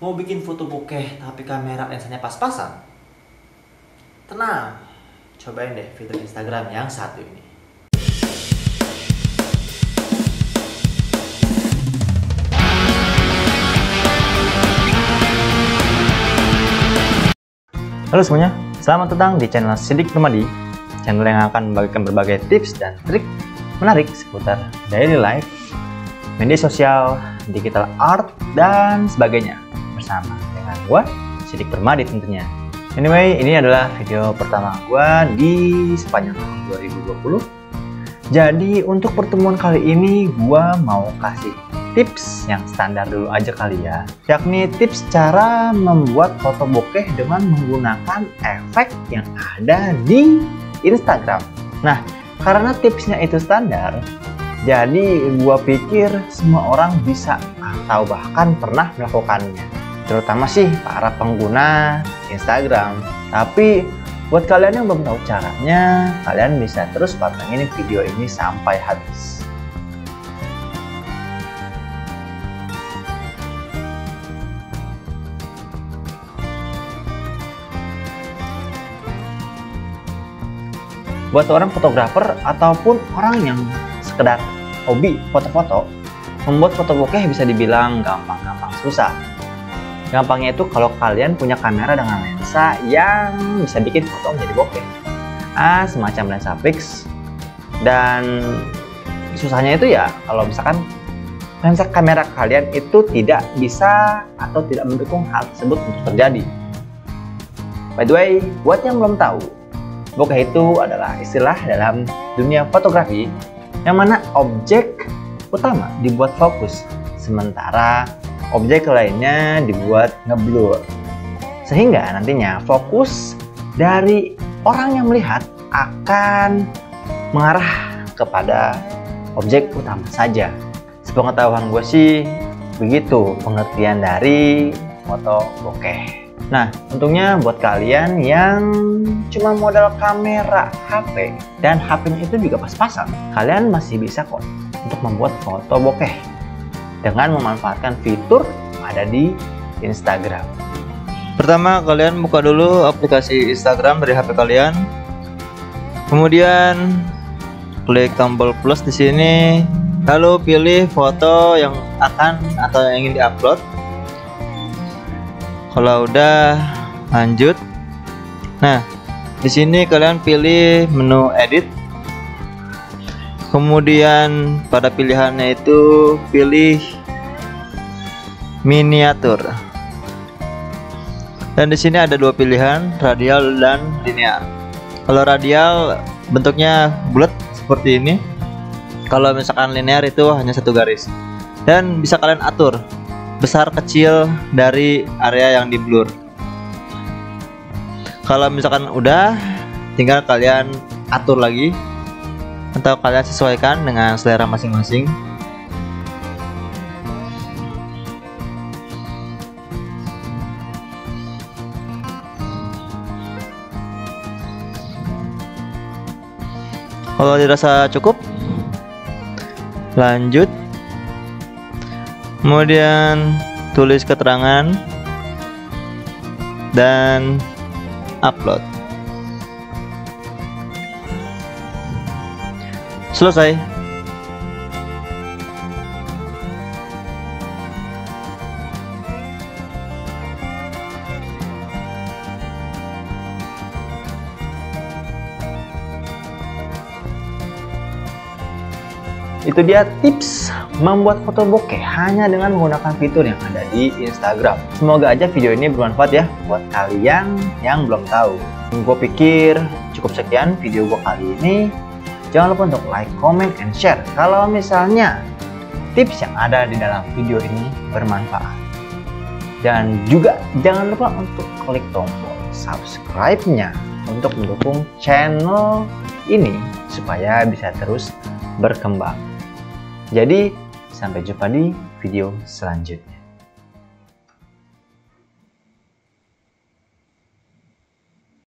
Mau bikin foto bokeh tapi kamera lensanya pas-pasan? Tenang, cobain deh fitur Instagram yang satu ini. Halo semuanya, selamat datang di channel Sidik Permadi, channel yang akan membagikan berbagai tips dan trik menarik seputar daily life, media sosial, digital art, dan sebagainya bersama dengan gua, Sidik Permadi tentunya. Anyway, ini adalah video pertama gua di sepanjang tahun 2020. Jadi untuk pertemuan kali ini gua mau kasih tips yang standar dulu aja kali ya, yakni tips cara membuat foto bokeh dengan menggunakan efek yang ada di Instagram. Nah, karena tipsnya itu standar, jadi gua pikir semua orang bisa atau bahkan pernah melakukannya, terutama sih para pengguna Instagram. Tapi buat kalian yang belum tahu caranya, kalian bisa terus pantengin video ini sampai habis. Buat orang fotografer ataupun orang yang sekedar hobi foto-foto, membuat foto bokeh bisa dibilang gampang-gampang susah. Gampangnya itu kalau kalian punya kamera dengan lensa yang bisa bikin foto menjadi bokeh, semacam lensa fix. Dan susahnya itu ya kalau misalkan lensa kamera kalian itu tidak bisa atau tidak mendukung hal tersebut untuk terjadi. By the way, buat yang belum tahu, bokeh itu adalah istilah dalam dunia fotografi yang mana objek utama dibuat fokus, sementara objek lainnya dibuat ngeblur. Sehingga nantinya fokus dari orang yang melihat akan mengarah kepada objek utama saja. Sepengetahuan gue sih begitu pengertian dari foto bokeh. Nah, untungnya buat kalian yang cuma modal kamera HP dan HP-nya itu juga pas-pasan, kalian masih bisa kok untuk membuat foto bokeh dengan memanfaatkan fitur yang ada di Instagram. Pertama, kalian buka dulu aplikasi Instagram dari HP kalian. Kemudian klik tombol plus di sini, lalu pilih foto yang akan atau yang ingin diupload. Kalau udah, lanjut. Nah, di sini kalian pilih menu edit. Kemudian pada pilihannya itu pilih miniatur. Dan di sini ada dua pilihan, radial dan linear. Kalau radial bentuknya bulat seperti ini. Kalau misalkan linear itu hanya satu garis. Dan bisa kalian atur besar kecil dari area yang di blur. Kalau misalkan udah, tinggal kalian atur lagi atau kalian sesuaikan dengan selera masing-masing. Kalau dirasa cukup, lanjut. Kemudian tulis keterangan dan upload. Selesai. Itu dia tips membuat foto bokeh hanya dengan menggunakan fitur yang ada di Instagram. Semoga aja video ini bermanfaat ya buat kalian yang belum tahu. Gue pikir cukup sekian video gue kali ini. Jangan lupa untuk like, comment, and share kalau misalnya tips yang ada di dalam video ini bermanfaat. Dan juga jangan lupa untuk klik tombol subscribe-nya untuk mendukung channel ini supaya bisa terus berkembang. Jadi, sampai jumpa di video selanjutnya.